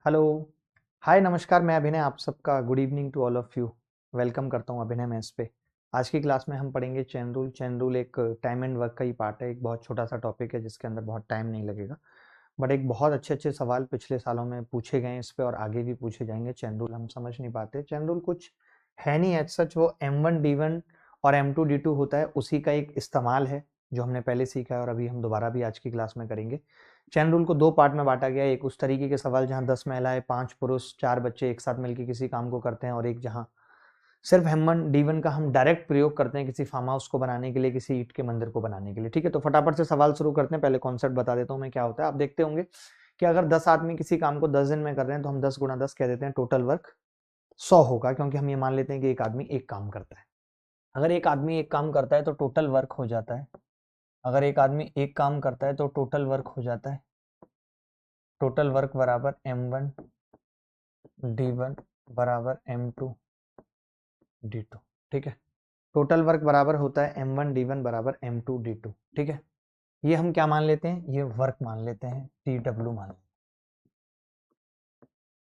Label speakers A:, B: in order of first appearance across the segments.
A: Hello. हाय नमस्कार, मैं अभिनय, आप सबका good evening to all of you. Welcome करता हूँ अभिनय मैथ्स पे। आज की क्लास में हम पढ़ेंगे चेन रूल। चेन रूल एक टाइम एंड वर्क का ही पार्ट है। एक बहुत छोटा सा टॉपिक है जिसके अंदर बहुत टाइम नहीं लगेगा, बट एक बहुत अच्छे अच्छे सवाल पिछले सालों में पूछे गए हैं इस पे और आगे भी पूछे जाएंगे। चेन रूल हम समझ नहीं पाते। चेन रूल कुछ है नहीं एज सच, वो M1 D1 और M2 D2 होता है, उसी का एक इस्तेमाल है जो हमने पहले सीखा है और अभी हम दोबारा भी आज की क्लास में करेंगे। चेन रूल को दो पार्ट में बांटा गया है। एक उस तरीके के सवाल जहां 10 महिलाएं, 5 पुरुष, 4 बच्चे एक साथ मिलकर किसी काम को करते हैं, और एक जहां सिर्फ M1 D1 का हम डायरेक्ट प्रयोग करते हैं किसी फार्म हाउस को बनाने के लिए, किसी ईंट के मंदिर को बनाने के लिए। ठीक है, तो फटाफट से सवाल शुरू करते हैं। पहले कॉन्सेप्ट बता देता हूं मैं क्या होता है। आप देखते होंगे कि अगर 10 आदमी किसी काम को 10 दिन में कर रहे हैं तो हम 10 गुणा 10 कह देते हैं, टोटल वर्क 100 होगा, क्योंकि हम ये मान लेते हैं कि एक आदमी एक काम करता है। अगर एक आदमी एक काम करता है तो टोटल वर्क हो जाता है। अगर एक आदमी एक काम करता है तो टोटल वर्क हो जाता है, टोटल वर्क बराबर M1 D1 बराबर M2 D2। ठीक है, टोटल वर्क बराबर होता है M1 D1 बराबर M2 D2। ठीक है, ये हम क्या मान लेते हैं, ये वर्क मान लेते हैं, TW मान लेते हैं।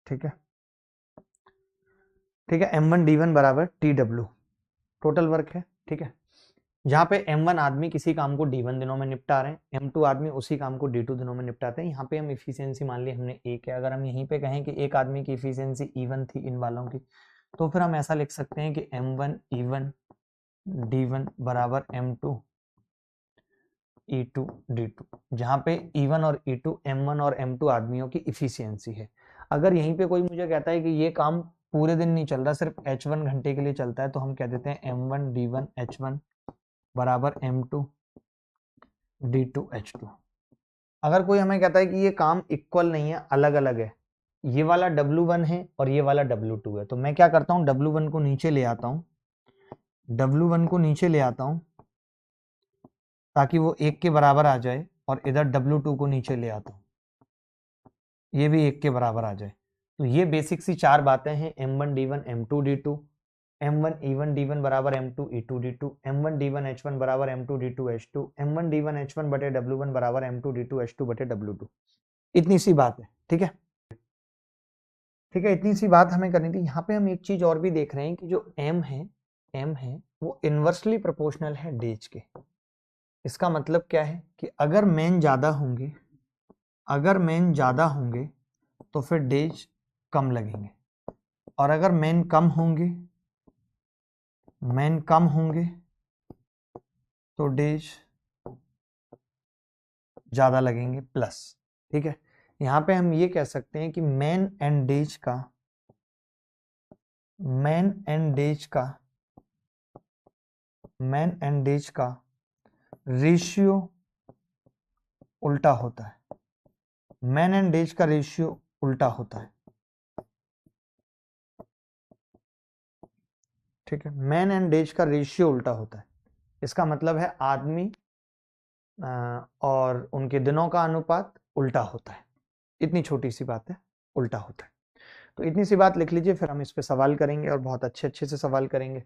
A: ठीक है, ठीक है, M1 D1 बराबर TW टोटल वर्क है। ठीक है, जहां पे M1 आदमी किसी काम को D1 दिनों में निपटा रहे हैं, M2 आदमी उसी काम को D2 दिनों में निपटाते हैं। यहाँ पे हम इफिशियंसी मान ली हमने एक है। अगर हम यहीं पे कहें कि एक आदमी की इफिशियंसी E1 थी इन वालों की, तो फिर हम ऐसा लिख सकते हैं कि M1 E1 D1 बराबर M2 E2 D2, जहां पे E1 और E2 M1 और M2 आदमियों की इफिशियंसी है। अगर यहीं पे कोई मुझे कहता है कि ये काम पूरे दिन नहीं चल रहा, सिर्फ H1 घंटे के लिए चलता है, तो हम कह देते हैं M1 D1 H1 बराबर M2 D2 H2। अगर कोई हमें कहता है कि ये काम इक्वल नहीं है, अलग अलग है, ये वाला W1 है और ये वाला W2 है, तो मैं क्या करता हूँ, W1 को नीचे ले आता हूँ, W1 को नीचे ले आता हूँ ताकि वो एक के बराबर आ जाए, और इधर W2 को नीचे ले आता हूँ, ये भी एक के बराबर आ जाए। तो ये बेसिक सी चार बातें हैं, M1 D1 M2 D2, M1 E1 D1 बराबर M2 E2 D2, M1 D1 H1 बराबर M2 D2 H2, M1 D1 H1 बटे W1 बराबर M2 D2 H2 बटे W2। इतनी सी बात है। ठीक है, ठीक है, इतनी सी बात हमें करनी थी। यहाँ पे हम एक चीज और भी देख रहे हैं कि जो M है वो इन्वर्सली प्रोपोर्शनल है डेज के। इसका मतलब क्या है कि अगर मैन ज्यादा होंगे, अगर मैन ज्यादा होंगे तो फिर डेज कम लगेंगे, और अगर मैन कम होंगे, मैन कम होंगे तो डेज ज्यादा लगेंगे प्लस। ठीक है, यहां पे हम ये कह सकते हैं कि मैन एंड डेज का, मैन एंड डेज का, मैन एंड डेज का रेशियो उल्टा होता है। मैन एंड डेज का रेशियो उल्टा होता है। ठीक है, मैन एंड डेज का रेशियो उल्टा होता है। इसका मतलब है आदमी और उनके दिनों का अनुपात उल्टा होता है। इतनी छोटी सी बात है, उल्टा होता है। तो इतनी सी बात लिख लीजिए, फिर हम इस पे सवाल करेंगे और बहुत अच्छे अच्छे से सवाल करेंगे,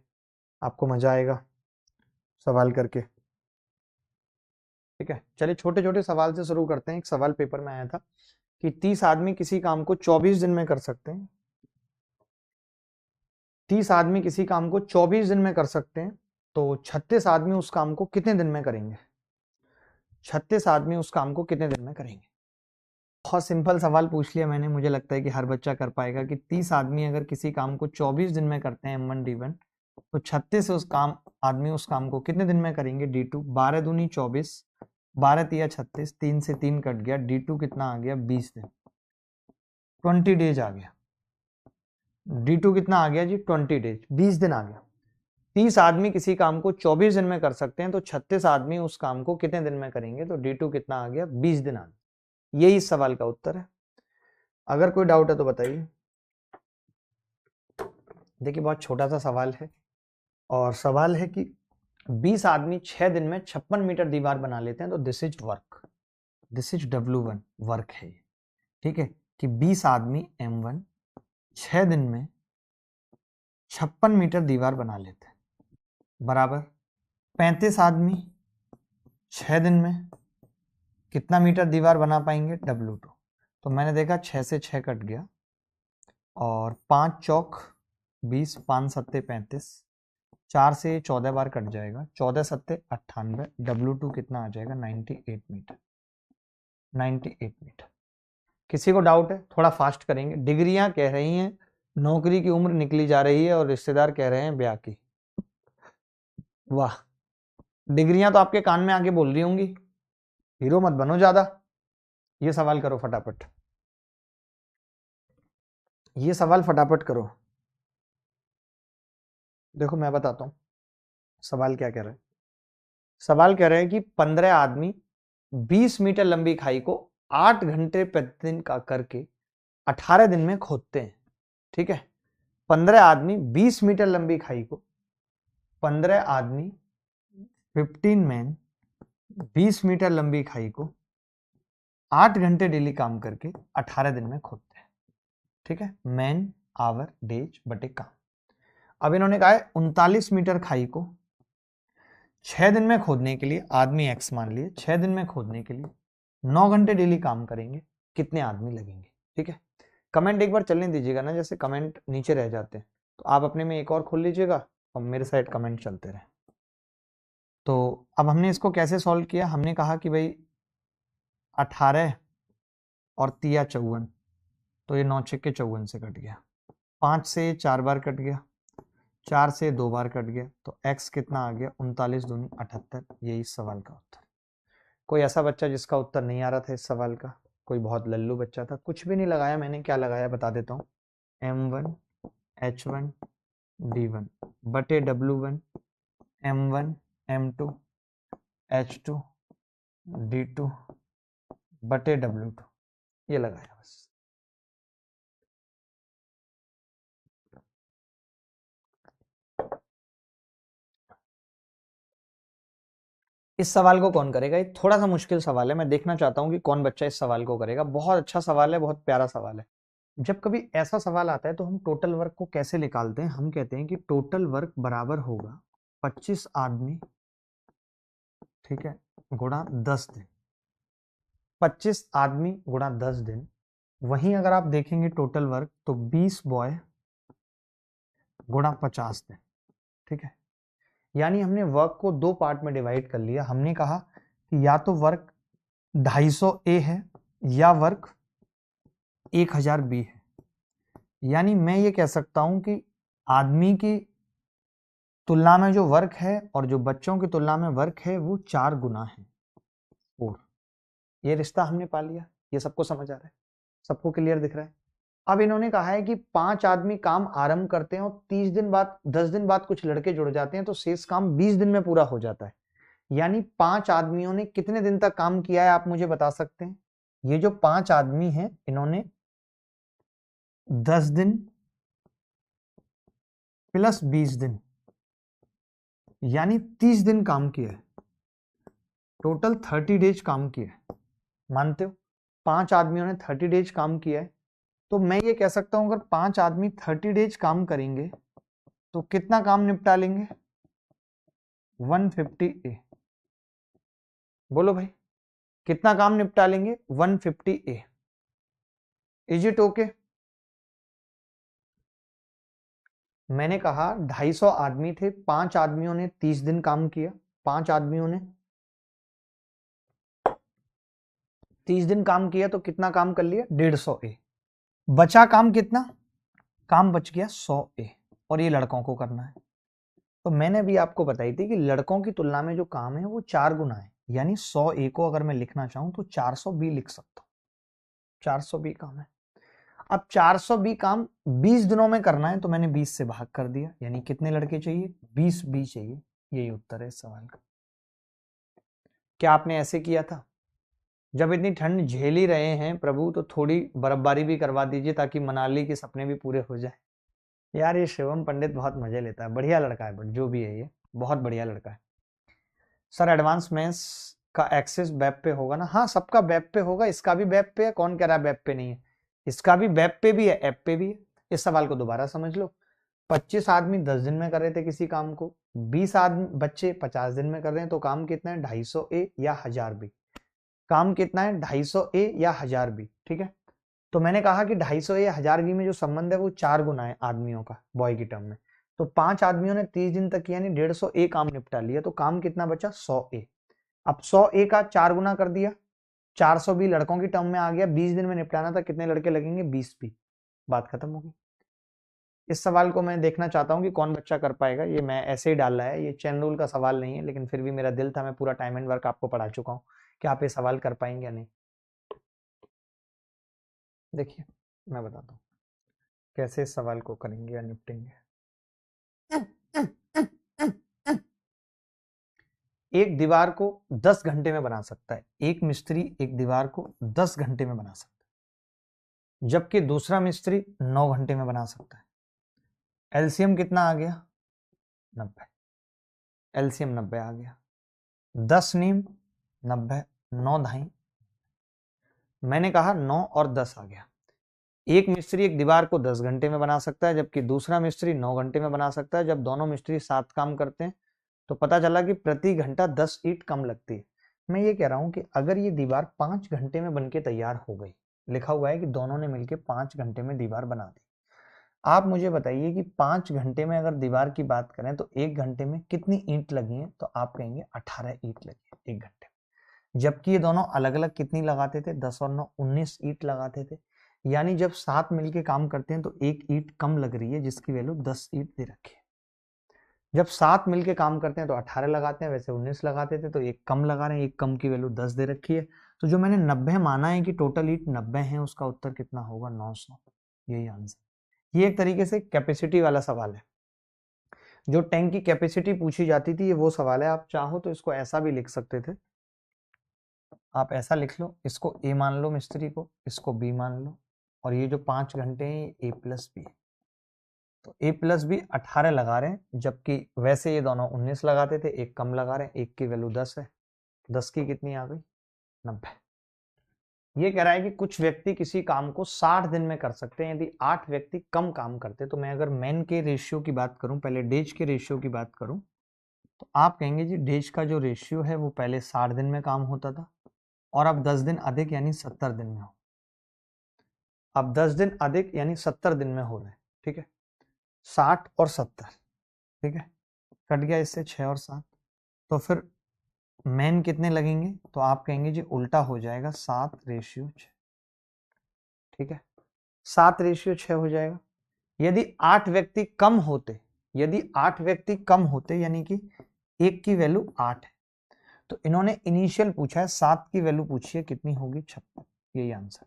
A: आपको मजा आएगा सवाल करके। ठीक है, चलिए छोटे छोटे सवाल से शुरू करते हैं। एक सवाल पेपर में आया था कि 30 आदमी किसी काम को 24 दिन में कर सकते हैं। 30 आदमी किसी काम को 24 दिन में कर सकते हैं, तो 36 आदमी उस काम को कितने दिन में करेंगे? 36 आदमी उस काम को कितने दिन में करेंगे? बहुत सिंपल सवाल पूछ लिया मैंने, मुझे लगता है कि हर बच्चा कर पाएगा कि 30 आदमी अगर किसी काम को 24 दिन में करते हैं M1 D1, तो 36 उस काम आदमी उस काम को कितने दिन में करेंगे D2? 12 दूनी 24, 12 तिया 36, 3 से 3 कट गया, D2 कितना आ गया? 20 दिन, 20 डेज आ गया। D2 कितना आ गया जी? 20 डेज, 20 दिन आ गया। 30 आदमी किसी काम को 24 दिन में कर सकते हैं, तो 36 आदमी उस काम को कितने दिन में करेंगे? तो D2 कितना आ गया? 20 दिन आ गया। यही इस सवाल का उत्तर है। अगर कोई डाउट है तो बताइए। देखिए बहुत छोटा सा सवाल है, और सवाल है कि 20 आदमी 6 दिन में 56 मीटर दीवार बना लेते हैं, तो this is work, this is W1 work है ये। ठीक है, कि 20 आदमी M1 6 दिन में 56 मीटर दीवार बना लेते हैं, बराबर 35 आदमी 6 दिन में कितना मीटर दीवार बना पाएंगे? W2। तो मैंने देखा 6 से 6 कट गया, और 5 चौक 20, 5 सत्ते 35, 4 से 14 बार कट जाएगा, 14 सत्ते 98, W2 कितना आ जाएगा 98 मीटर। 98 मीटर। किसी को डाउट है? थोड़ा फास्ट करेंगे। डिग्रियां कह रही हैं नौकरी की उम्र निकली जा रही है और रिश्तेदार कह रहे हैं ब्याह की। वाह, डिग्रियां तो आपके कान में आके बोल रही होंगी हीरो मत बनो ज्यादा। ये सवाल करो फटाफट, ये सवाल फटाफट करो। देखो मैं बताता हूं सवाल क्या कह रहा है। सवाल कह रहे हैं कि 15 आदमी 20 मीटर लंबी खाई को 8 घंटे प्रतिदिन का करके 18 दिन में खोदते हैं। ठीक है, 15 आदमी 20 मीटर लंबी खाई को 15 आदमी 15 मैन 20 मीटर लंबी खाई को 8 घंटे डेली काम करके 18 दिन में खोदते हैं। ठीक है, मैन आवर डेज बटे काम। अब इन्होंने कहा है 39 मीटर खाई को 6 दिन में खोदने के लिए, आदमी एक्स मान लिए, 6 दिन में खोदने के लिए 9 घंटे डेली काम करेंगे, कितने आदमी लगेंगे। ठीक है, कमेंट एक बार चलने दीजिएगा ना, जैसे कमेंट नीचे रह जाते हैं तो आप अपने में एक और खोल लीजिएगा और मेरे साइड कमेंट चलते रहे। तो अब हमने इसको कैसे सॉल्व किया, हमने कहा कि भाई 18 और 3 54, तो ये 9 छक्के 54 से कट गया, 5 से 4 बार कट गया, 4 से 2 बार कट गया, तो x कितना आ गया 39 दूनी 78। यही इस सवाल का उत्तर। कोई ऐसा बच्चा जिसका उत्तर नहीं आ रहा था इस सवाल का? कोई बहुत लल्लू बच्चा था? कुछ भी नहीं लगाया मैंने, क्या लगाया बता देता हूँ, m1 h1 d1 बटे w1 m1 m2 h2 d2 बटे w2, ये लगाया बस। इस सवाल को कौन करेगा? ये थोड़ा सा मुश्किल सवाल है, मैं देखना चाहता हूं कि कौन बच्चा इस सवाल को करेगा। बहुत अच्छा सवाल है, बहुत प्यारा सवाल है। जब कभी ऐसा सवाल आता है तो हम टोटल वर्क को कैसे निकालते हैं? हम कहते हैं कि टोटल वर्क बराबर होगा 25 आदमी, ठीक है, गुणा 10 दिन। 25 आदमी गुणा 10 दिन। वहीं अगर आप देखेंगे टोटल वर्क तो 20 बॉय गुणा 50 दिन। ठीक है, यानी हमने वर्क को 2 पार्ट में डिवाइड कर लिया। हमने कहा कि या तो वर्क 250 ए है या वर्क 1000 बी है। यानी मैं ये कह सकता हूं कि आदमी की तुलना में जो वर्क है और जो बच्चों की तुलना में वर्क है वो 4 गुना है। और ये रिश्ता हमने पा लिया। ये सबको समझ आ रहा है? सबको क्लियर दिख रहा है? अब इन्होंने कहा है कि 5 आदमी काम आरंभ करते हैं और 30 दिन बाद 10 दिन बाद कुछ लड़के जुड़ जाते हैं तो शेष काम 20 दिन में पूरा हो जाता है। यानी 5 आदमियों ने कितने दिन तक काम किया है आप मुझे बता सकते हैं? ये जो 5 आदमी हैं इन्होंने 10 दिन प्लस 20 दिन यानी 30 दिन काम किया है। टोटल 30 डेज काम किया है। मानते हो? 5 आदमियों ने 30 डेज काम किया है। तो मैं ये कह सकता हूं अगर 5 आदमी 30 डेज काम करेंगे तो कितना काम निपटा लेंगे? 150 ए। बोलो भाई, कितना काम निपटा लेंगे? 150 ए। Is it okay? मैंने कहा 250 आदमी थे, 5 आदमियों ने 30 दिन काम किया, 5 आदमियों ने 30 दिन काम किया तो कितना काम कर लिया? 150 ए। बचा काम कितना? काम बच गया 100 ए और ये लड़कों को करना है। तो मैंने भी आपको बताई थी कि लड़कों की तुलना में जो काम है वो 4 गुना है। यानी 100 ए को अगर मैं लिखना चाहूं तो 400 बी लिख सकता हूं। 400 बी काम है। अब 400 बी काम 20 दिनों में करना है तो मैंने 20 से भाग कर दिया। यानी कितने लड़के चाहिए? 20 बी चाहिए। यही उत्तर है इस सवाल का। क्या आपने ऐसे किया था? जब इतनी ठंड झेल ही रहे हैं प्रभु तो थोड़ी बर्फबारी भी करवा दीजिए ताकि मनाली के सपने भी पूरे हो जाए। यार ये शिवम पंडित बहुत मजे लेता है, बढ़िया लड़का है, बट जो भी है ये बहुत बढ़िया लड़का है। सर एडवांस मैथ्स का एक्सेस वेब पे होगा ना? हाँ, सबका वेब पे होगा। इसका भी वेब पे है। कौन कह रहा है वेब पे नहीं है? इसका भी वेब पे भी है, ऐप पे भी है। इस सवाल को दोबारा समझ लो। 25 आदमी 10 दिन में कर रहे थे किसी काम को, 20 आदमी बच्चे 50 दिन में कर रहे हैं तो काम कितना है? 250 ए या 1000 बी। काम कितना है? 250 ए या 1000 बी। ठीक है, तो मैंने कहा कि 250 या 1000 में जो संबंध है वो 4 गुना है आदमियों का बॉय की टर्म में। तो 5 आदमियों ने 30 दिन तक यानी 150 ए काम निपटा लिया, तो काम कितना बचा 100 ए। अब 100 ए का 4 गुना कर दिया, 400 बी लड़कों की टर्म में आ गया, 20 दिन में निपटाना था, कितने लड़के लगेंगे 20 बी, बात खत्म हो गई। इस सवाल को मैं देखना चाहता हूं कि कौन बच्चा कर पाएगा। ये मैं ऐसे ही डाल रहा है, ये चेन रूल का सवाल नहीं है, लेकिन फिर भी मेरा दिल था, मैं पूरा टाइम एंड वर्क आपको पढ़ा चुका हूं कि आप ये सवाल कर पाएंगे या नहीं। देखिए मैं बताता हूँ कैसे इस सवाल को करेंगे या निपटेंगे। एक दीवार को 10 घंटे में बना सकता है, एक मिस्त्री एक दीवार को 10 घंटे में बना सकता है, जबकि दूसरा मिस्त्री 9 घंटे में बना सकता है। एलसीएम कितना आ गया 90, एलसीएम 90 आ गया। 10 नीम 90, 9 धाई, मैंने कहा 9 और 10 आ गया। एक मिस्त्री एक दीवार को 10 घंटे में बना सकता है, जबकि दूसरा मिस्त्री 9 घंटे में बना सकता है। जब दोनों मिस्त्री साथ काम करते हैं तो पता चला कि प्रति घंटा 10 ईंट कम लगती है। मैं ये कह रहा हूं कि अगर ये दीवार 5 घंटे में बनके तैयार हो गई, लिखा हुआ है कि दोनों ने मिलकर 5 घंटे में दीवार बना दी, आप मुझे बताइए कि 5 घंटे में अगर दीवार की बात करें तो 1 घंटे में कितनी ईंट लगी है, तो आप कहेंगे 18 ईंट लगी है 1 घंटे में। जबकि ये दोनों अलग अलग कितनी लगाते थे, 10 और 9 19 ईंट लगाते थे। यानी जब साथ मिलके काम करते हैं तो एक ईंट कम लग रही है, जिसकी वैल्यू 10 ईंट दे रखी है। जब साथ मिलके काम करते हैं तो 18 लगाते हैं, वैसे 19 लगाते थे, तो एक कम लगा रहे हैं, एक कम की वैल्यू 10 दे रखी है। तो जो मैंने 90 माना है कि टोटल ईंट 90 है, उसका उत्तर कितना होगा 900, यही आंसर। ये एक तरीके से कैपेसिटी वाला सवाल है। जो टैंक की कैपेसिटी पूछी जाती थी, ये वो सवाल है। आप चाहो तो इसको ऐसा भी लिख सकते थे, आप ऐसा लिख लो, इसको ए मान लो मिस्त्री को, इसको बी मान लो, और ये जो 5 घंटे हैं ये ए प्लस बी है। तो ए प्लस बी 18 लगा रहे हैं, जबकि वैसे ये दोनों 19 लगाते थे, एक कम लगा रहे हैं, एक की वैल्यू 10 है, 10 की कितनी आ गई 90। ये कह रहा है कि कुछ व्यक्ति किसी काम को 60 दिन में कर सकते हैं यदि 8 व्यक्ति कम काम करते। तो मैं अगर मैन के रेशियो की बात करूं, पहले डेज के रेशियो की बात करूं, तो आप कहेंगे जी डेज का जो रेशियो है वो पहले 60 दिन में काम होता था, और अब 10 दिन अधिक यानी 70 दिन में हो। अब 10 दिन अधिक यानी 70 दिन में हो रहे हैं, ठीक है। 60 और 70, ठीक है, कट गया इससे 6 और 7, तो फिर मैन कितने लगेंगे, तो आप कहेंगे जी उल्टा हो जाएगा 7:6, ठीक है, 7:6 हो जाएगा। यदि 8 व्यक्ति कम होते, यदि 8 व्यक्ति कम होते यानी कि एक की वैल्यू 8 है, तो इन्होंने इनिशियल पूछा है, 7 की वैल्यू पूछी है, कितनी होगी 56, यही आंसर।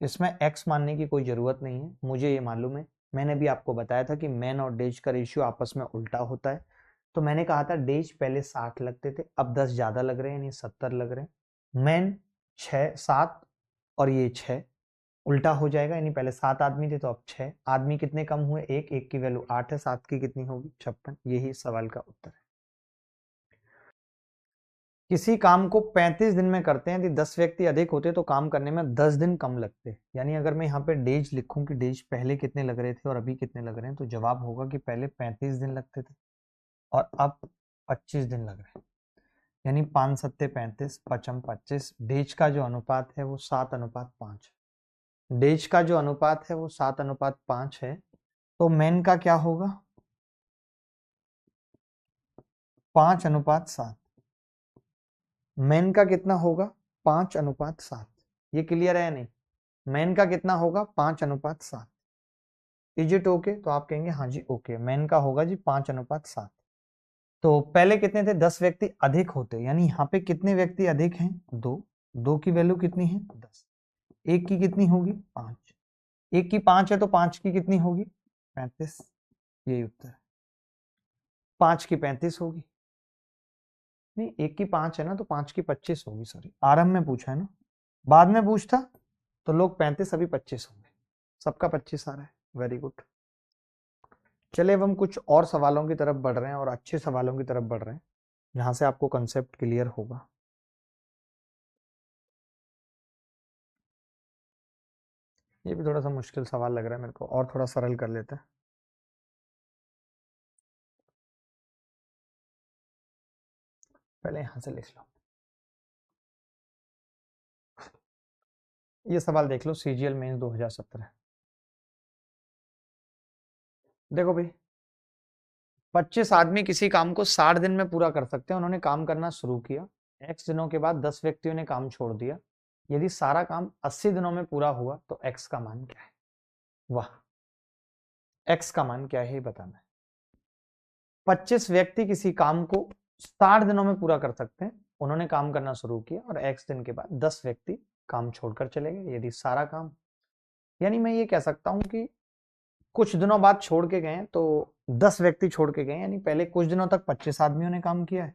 A: इसमें एक्स मानने की कोई जरूरत नहीं है, मुझे ये मालूम है, मैंने भी आपको बताया था कि मैन और डेज का रेशियो आपस में उल्टा होता है। तो मैंने कहा था डेज पहले 60 लगते थे, अब 10 ज्यादा लग रहे हैं यानी 70 लग रहे हैं। मैन 6 7 और ये 6 उल्टा हो जाएगा, यानी पहले 7 आदमी थे तो अब 6 आदमी, कितने कम हुए, एक, एक की वैल्यू 8 है, 7 की कितनी होगी 56, यही इस सवाल का उत्तर है। किसी काम को 35 दिन में करते हैं, यदि 10 व्यक्ति अधिक होते तो काम करने में 10 दिन कम लगते। यानी अगर मैं यहाँ पे डेज लिखूं कि डेज पहले कितने लग रहे थे और अभी कितने लग रहे हैं, तो जवाब होगा कि पहले 35 दिन लगते थे और अब 25 दिन लग रहे हैं। यानी 5 सत्ते 35, पचम 25। डेज का जो अनुपात है वो 7:5 है। डेज का जो अनुपात है वो 7:5 है। तो मैन का क्या होगा 5:7। मैन का कितना होगा 5:7। ये क्लियर है या नहीं, मैन का कितना होगा 5:7। इज इट ओके, तो आप कहेंगे हाँ जी ओके, मैन का होगा जी 5:7। तो पहले कितने थे 10 व्यक्ति अधिक होते, यानी यहाँ पे कितने व्यक्ति अधिक हैं 2, 2 की वैल्यू कितनी है 10, एक की कितनी होगी 5, एक की 5 है तो 5 की कितनी होगी 35, यही उत्तर है। 5 की 35 होगी, नहीं एक की 5 है ना तो 5 की 25 होगी, सॉरी आरंभ में पूछा है ना, बाद में पूछता तो लोग 35 अभी 25 होंगे, सबका 25 आ रहा है, वेरी गुड। चलिए अब हम कुछ और सवालों की तरफ बढ़ रहे हैं और अच्छे सवालों की तरफ बढ़ रहे हैं, जहां से आपको कंसेप्ट क्लियर होगा। ये भी थोड़ा सा मुश्किल सवाल लग रहा है मेरे को, और थोड़ा सरल कर लेते हैं। पहले यहां से लिख लो। ये सवाल देख लो, सीजीएल मेंस 2017। देखो भाई, 25 आदमी किसी काम को 60 दिन में पूरा कर सकते हैं। उन्होंने काम करना शुरू किया, एक्स दिनों के बाद 10 व्यक्तियों ने काम छोड़ दिया। यदि सारा काम 80 दिनों में पूरा हुआ तो एक्स का मान क्या है? वाह, एक्स का मान क्या है ये बताना है। 25 व्यक्ति किसी काम को 60 दिनों में पूरा कर सकते हैं। उन्होंने काम करना शुरू किया और एक्स दिन के बाद 10 व्यक्ति काम छोड़कर चले गए। यदि सारा काम, यानी मैं ये कह सकता हूं कि कुछ दिनों बाद छोड़ के गए तो 10 व्यक्ति छोड़ के गए, यानी पहले कुछ दिनों तक 25 आदमियों ने काम किया है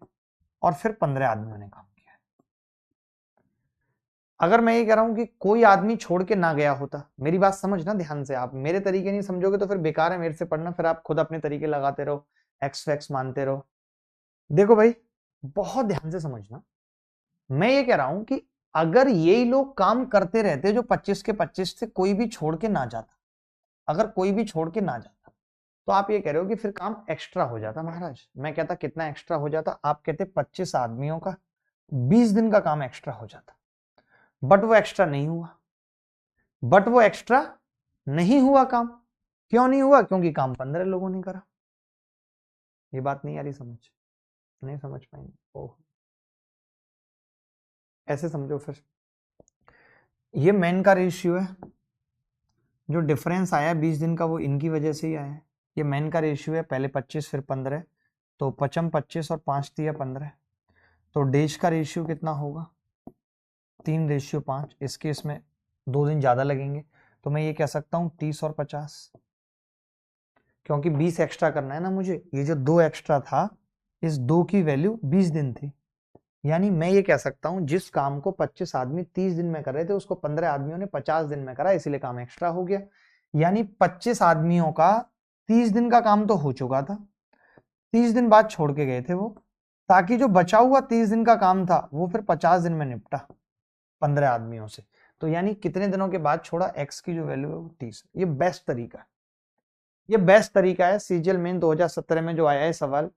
A: और फिर 15 आदमियों ने काम किया है। अगर मैं ये कह रहा हूं कि कोई आदमी छोड़ के ना गया होता, मेरी बात समझना ध्यान से, आप मेरे तरीके नहीं समझोगे तो फिर बेकार है मेरे से पढ़ना, फिर आप खुद अपने तरीके लगाते रहो, एक्स वैक्स मानते रहो। देखो भाई, बहुत ध्यान से समझना, मैं ये कह रहा हूं कि अगर यही लोग काम करते रहते जो 25 के 25 से कोई भी छोड़ के ना जाता, अगर कोई भी छोड़ के ना जाता, तो आप ये कह रहे हो कि फिर काम एक्स्ट्रा हो जाता। महाराज मैं कहता कितना एक्स्ट्रा हो जाता, आप कहते 25 आदमियों का 20 दिन का काम एक्स्ट्रा हो जाता। बट वो एक्स्ट्रा नहीं हुआ, बट वो एक्स्ट्रा नहीं हुआ काम। क्यों नहीं हुआ? क्योंकि काम 15 लोगों ने करा। ये बात नहीं आ रही समझ? नहीं समझ पाएंगे? ओह, ऐसे समझो फिर, ये मैन का रेशियो है, जो डिफरेंस आया 20 दिन का वो इनकी वजह से ही आया है। ये मैन का रेशियो है, पहले 25 फिर 15, तो 55 25 और 5 दिया 15, तो डेज का रेशियो कितना होगा? 3:5। इस केस में 2 दिन ज्यादा लगेंगे, तो मैं ये कह सकता हूँ 30 और 50, क्योंकि 20 एक्स्ट्रा करना है ना मुझे। ये जो 2 एक्स्ट्रा था, इस 2 की वैल्यू 20 दिन थी। यानी मैं ये कह सकता हूं जिस काम को 25 आदमी 30 दिन में कर रहे थे उसको 15 आदमियों ने 50 दिन में करा, इसीलिए काम एक्स्ट्रा हो गया। यानी 25 आदमियों का 30 दिन का काम तो हो चुका था, 30 दिन बाद छोड़ के गए थे वो, ताकि जो बचा हुआ 30 दिन का काम था वो फिर 50 दिन में निपटा 15 आदमियों से। तो यानी कितने दिनों के बाद छोड़ा, एक्स की जो वैल्यू है वो 30। ये बेस्ट तरीका है, ये बेस्ट तरीका है सीजीएल मेन 2017 में जो आया है सवाल।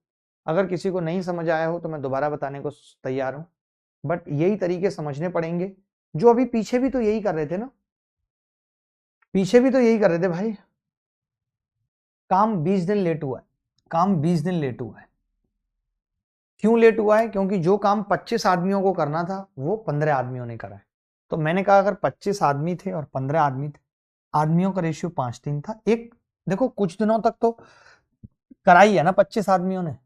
A: अगर किसी को नहीं समझ आया हो तो मैं दोबारा बताने को तैयार हूं, बट यही तरीके समझने पड़ेंगे। जो अभी पीछे भी तो यही कर रहे थे ना, पीछे भी तो यही कर रहे थे भाई। काम 20 दिन लेट हुआ है, काम 20 दिन लेट हुआ है। क्यों लेट हुआ है? क्योंकि जो काम 25 आदमियों को करना था वो 15 आदमियों ने करा है। तो मैंने कहा अगर 25 आदमी थे और 15 आदमी थे, आदमियों का रेशियो 5:3 था। एक देखो, कुछ दिनों तक तो कराई है ना 25 आदमियों ने,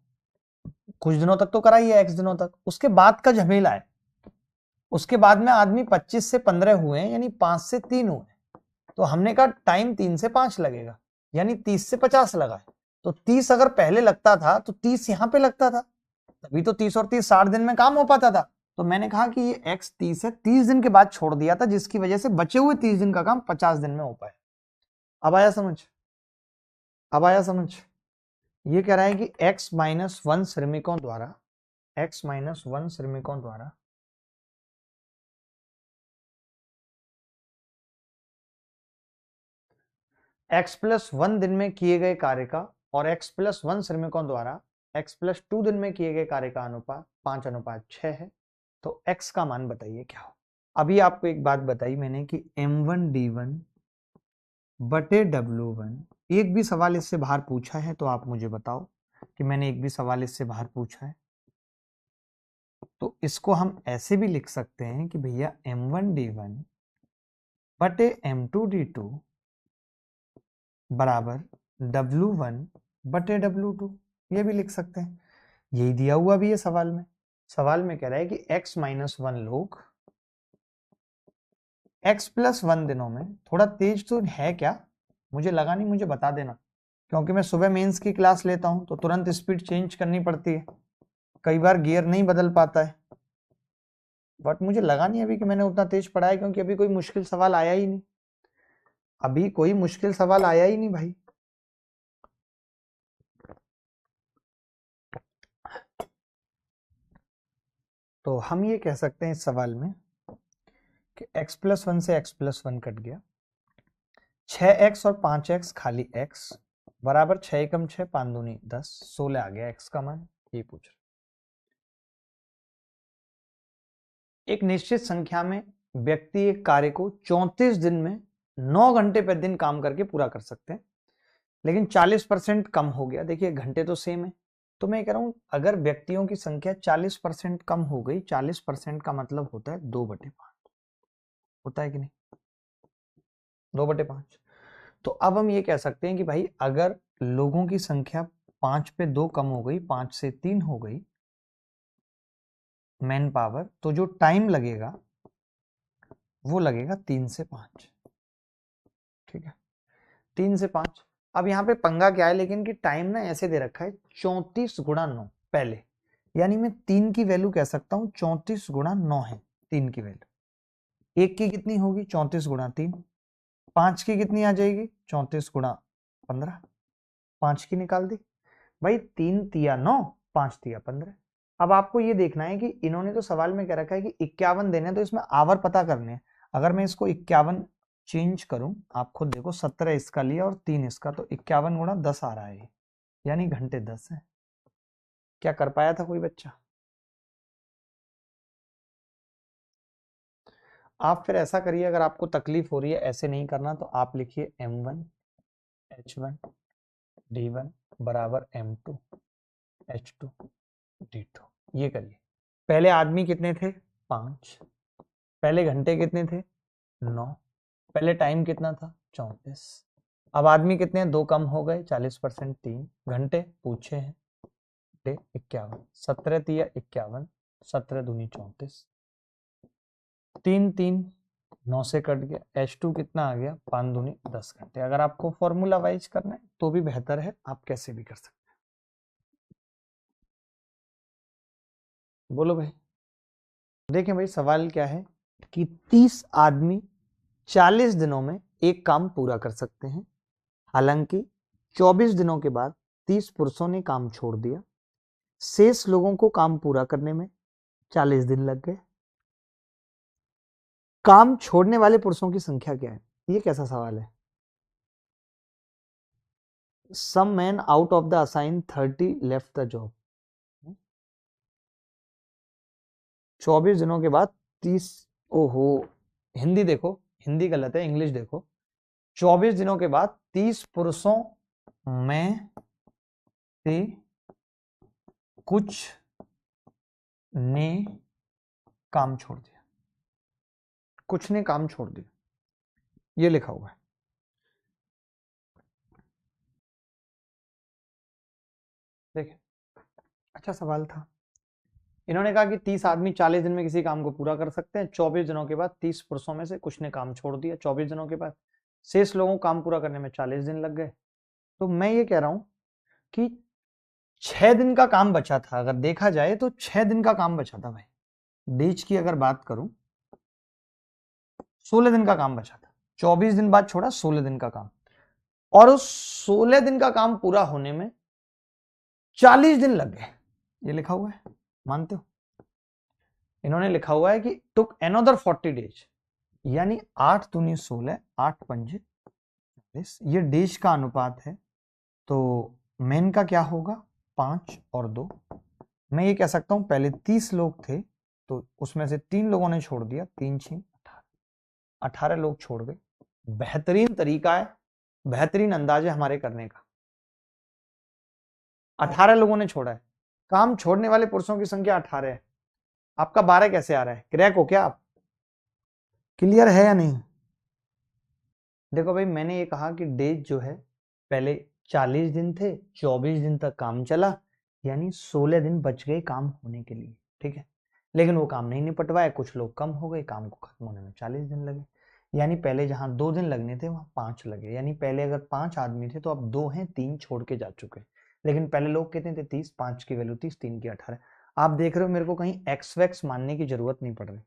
A: कुछ दिनों तक तो कराई है, एक्स दिनों तक। उसके बाद का झमेला है, उसके बाद में आदमी 25 से 15 हुए हैं, यानी 5 से 3 हुए। तो हमने कहा टाइम 3 से 5 लगेगा, यानी 30 से 50 लगा है। तो 30 अगर पहले लगता था तो 30 यहां पे लगता था, तभी तो 30 और 30 60 दिन में काम हो पाता था। तो मैंने कहा कि ये x 30 है, 30 दिन के बाद छोड़ दिया था, जिसकी वजह से बचे हुए 30 दिन का काम 50 दिन में हो पाया। अब आया समझ? अब आया समझ? ये कह रहा है कि x-1 श्रमिकों द्वारा, x-1 श्रमिकों द्वारा x+1 दिन में किए गए कार्य का और x+1 श्रमिकों द्वारा x+2 दिन में किए गए कार्य का अनुपात 5:6 है। तो x का मान बताइए क्या हो। अभी आपको एक बात बताई मैंने कि m1d1 बटे w1, एक भी सवाल इससे बाहर पूछा है तो आप मुझे बताओ कि मैंने एक भी सवाल इससे बाहर पूछा है। तो इसको हम ऐसे भी लिख सकते हैं कि भैया m1d1 बटे m2d2 बराबर W1 बटे W2, ये भी लिख सकते हैं। यही दिया हुआ भी है सवाल में। सवाल में कह रहा है कि x-1 लोग x+1 दिनों में, थोड़ा तेज तो है क्या? मुझे लगा नहीं, मुझे बता देना, क्योंकि मैं सुबह मेंस की क्लास लेता हूं तो तुरंत स्पीड चेंज करनी पड़ती है, कई बार गियर नहीं बदल पाता है। बट मुझे लगा नहीं अभी कि मैंने उतना तेज पढ़ा है, क्योंकि अभी कोई मुश्किल सवाल आया ही नहीं, अभी कोई मुश्किल सवाल आया ही नहीं भाई। तो हम ये कह सकते हैं इस सवाल में कि x+1 से x+1 कट गया, 6x और 5x खाली x बराबर 6 एकम 6 5 दूनी 10, 16 आ गया x का मान। ये पूछ रहा, एक निश्चित संख्या में व्यक्ति एक कार्य को 34 दिन में 9 घंटे पर दिन काम करके पूरा कर सकते हैं, लेकिन 40% कम हो गया। देखिए घंटे तो सेम है, तो मैं कह रहा हूं अगर व्यक्तियों की संख्या 40% कम हो गई, 40% का मतलब होता है 2/5, होता है कि नहीं, 2/5। तो अब हम ये कह सकते हैं कि भाई अगर लोगों की संख्या 5 पे 2 कम हो गई, 5 से 3 हो गई मैन पावर, तो जो टाइम लगेगा वो लगेगा 3 से 5। ठीक है, 3 से 5। अब यहाँ पे पंगा क्या है लेकिन कि टाइम ना ऐसे दे रखा है 34 गुणा 9 पहले, यानी मैं 3 की वैल्यू कह सकता हूं 34 गुणा 9 है 3 की वैल्यू। 1 की कितनी होगी 34 गुणा 3, 5 की कितनी आ जाएगी 34 गुणा 15, 5 की निकाल दी भाई, 3 तिया 9, 5 तिया 15। अब आपको ये देखना है कि इन्होंने तो सवाल में कह रखा है कि 51 देने, तो इसमें आवर पता करने हैं। अगर मैं इसको 51 चेंज करूं, आप खुद देखो, 17 इसका लिया और 3 इसका, तो 51 गुणा 10 आ रहा है, यानी घंटे 10 है। क्या कर पाया था कोई बच्चा? आप फिर ऐसा करिए, अगर आपको तकलीफ हो रही है ऐसे नहीं करना, तो आप लिखिए M1 H1 D1 बराबर M2 H2 D2। ये करिए। पहले आदमी कितने थे 5, पहले घंटे कितने थे 9, पहले टाइम कितना था 34। अब आदमी कितने हैं, 2 कम हो गए, 40%, 3 घंटे पूछे हैं, 51, 17 तिया 51, 17 दूनी 34, 3 3 9 से कट गया, H2 कितना आ गया 5 दूनी 10 घंटे। अगर आपको फॉर्मूला वाइज करना है तो भी बेहतर है, आप कैसे भी कर सकते हैं। बोलो भाई। देखें भाई सवाल क्या है कि 30 आदमी 40 दिनों में एक काम पूरा कर सकते हैं, हालांकि 24 दिनों के बाद 30 पुरुषों ने काम छोड़ दिया, शेष लोगों को काम पूरा करने में 40 दिन लग गए। काम छोड़ने वाले पुरुषों की संख्या क्या है? ये कैसा सवाल है? Some man out of the assign 30 left the job. 24 दिनों के बाद 30, ओहो, हिंदी देखो, हिंदी गलत है, इंग्लिश देखो। 24 दिनों के बाद 30 पुरुषों में से कुछ ने काम छोड़ दिया, कुछ ने काम छोड़ दिया, ये लिखा हुआ है। देखिए अच्छा सवाल था। इन्होंने कहा कि 30 आदमी 40 दिन में किसी काम को पूरा कर सकते हैं, 24 दिनों के बाद 30 पुरुषों में से कुछ ने काम छोड़ दिया, 24 दिनों के बाद शेष लोगों को काम पूरा करने में 40 दिन लग गए। तो मैं ये कह रहा हूं कि 6 दिन का काम बचा था, अगर देखा जाए तो 6 दिन का काम बचा था भाई। डेज की अगर बात करूं 16 दिन का काम बचा था, 24 दिन बाद छोड़ा, 16 दिन का काम, और उस 16 दिन का काम पूरा होने में 40 दिन लग गए, ये लिखा हुआ है, मानते हो? इन्होंने लिखा हुआ है कि टुक अनदर 40 डेज, यानी 8 दूनी 16, 8 पंजे 40, ये डेज का अनुपात है। तो मेन का क्या होगा 5 और 2। मैं ये कह सकता हूं पहले 30 लोग थे, तो उसमें से 3 लोगों ने छोड़ दिया, 3 6 18 लोग छोड़ गए। बेहतरीन तरीका है, बेहतरीन अंदाज है हमारे करने का। 18 लोगों ने छोड़ा है, काम छोड़ने वाले पुरुषों की संख्या 18 है। आपका 12 कैसे आ रहा है? क्रैक हो क्या आप? क्लियर है या नहीं? देखो भाई मैंने ये कहा कि डेज जो है पहले 40 दिन थे, 24 दिन तक काम चला, यानी 16 दिन बच गए काम होने के लिए, ठीक है। लेकिन वो काम नहीं निपट पाए, कुछ लोग कम हो गए, काम को खत्म होने में 40 दिन लगे, यानी पहले जहां 2 दिन लगने थे वहां 5 लगे, यानी पहले अगर 5 आदमी थे तो अब 2 हैं, 3 छोड़ के जा चुके। लेकिन पहले लोग कितने थे 30, 5 की वैल्यू 30, 3 की 18। आप देख रहे हो मेरे को कहीं एक्स वैक्स मानने की जरूरत नहीं पड़ रही।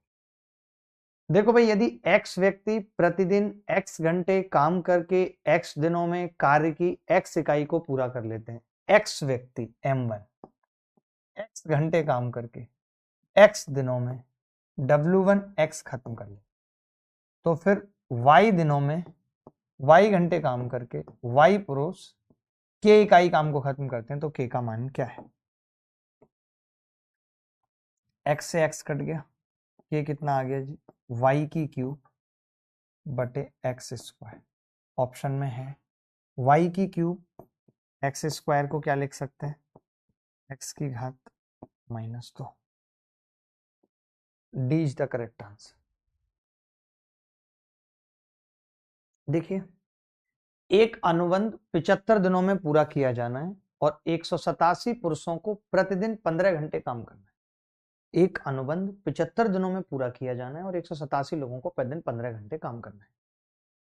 A: देखो भाई यदि x व्यक्ति प्रतिदिन x घंटे काम करके x दिनों में कार्य की x इकाई को पूरा कर लेते हैं, x व्यक्ति M1 x घंटे काम करके x दिनों में W1 x खत्म कर ले, तो फिर y दिनों में y घंटे काम करके y पुरुष k इकाई काम को खत्म करते हैं, तो k का मान क्या है? x से x कट गया, k कितना आ गया जी वाई की क्यूब बटे एक्स स्क्वायर। ऑप्शन में है वाई की क्यूब, एक्स स्क्वायर को क्या लिख सकते हैं, एक्स की घात -2। D is the correct answer. देखिए, एक अनुबंध 75 दिनों में पूरा किया जाना है और 187 पुरुषों को प्रतिदिन 15 घंटे काम करना है। एक अनुबंध 75 दिनों में पूरा किया जाना है और 187 लोगों को प्रतिदिन 15 घंटे काम करना है।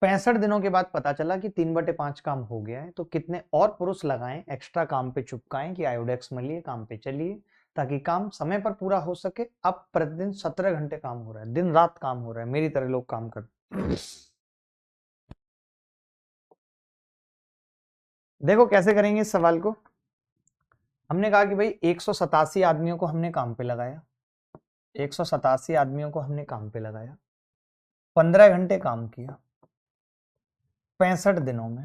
A: 65 दिनों के बाद पता चला कि 3/5 काम हो गया है, तो कितने और पुरुष लगाएं, एक्स्ट्रा काम पे चुपकाएं कि आयोडेक्स मलिए, काम पे चलिए, ताकि काम समय पर पूरा हो सके। अब प्रतिदिन 17 घंटे काम हो रहा है, दिन रात काम हो रहा है, मेरी तरह लोग काम कर। देखो कैसे करेंगे इस सवाल को। हमने कहा कि भाई 187 आदमियों को हमने काम पे लगाया, 187 आदमियों को हमने काम पे लगाया, 15 घंटे काम किया 65 दिनों में,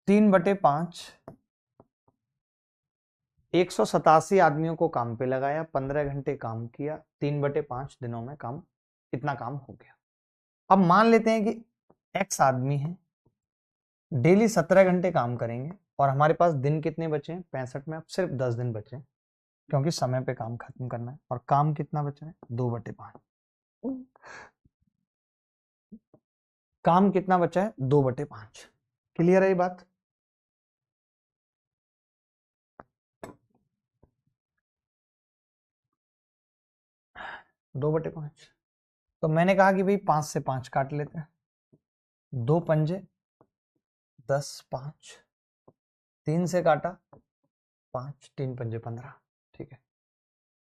A: 3/5, 187 आदमियों को काम पे लगाया, 15 घंटे काम किया, 3/5 दिनों में काम, इतना काम हो गया। अब मान लेते हैं कि एक्स आदमी है, डेली 17 घंटे काम करेंगे और हमारे पास दिन कितने बचे हैं, 65 में अब सिर्फ 10 दिन बचे हैं, क्योंकि समय पे काम खत्म करना है। और काम कितना बचा है, 2/5। काम कितना बचा है, 2/5। क्लियर है ये बात। दो बटे पांच, तो मैंने कहा कि भाई 5 से 5 काट लेते हैं, 2 पंजे 10, 5, 3 से काटा 5, 3 पंजे 15, ठीक है।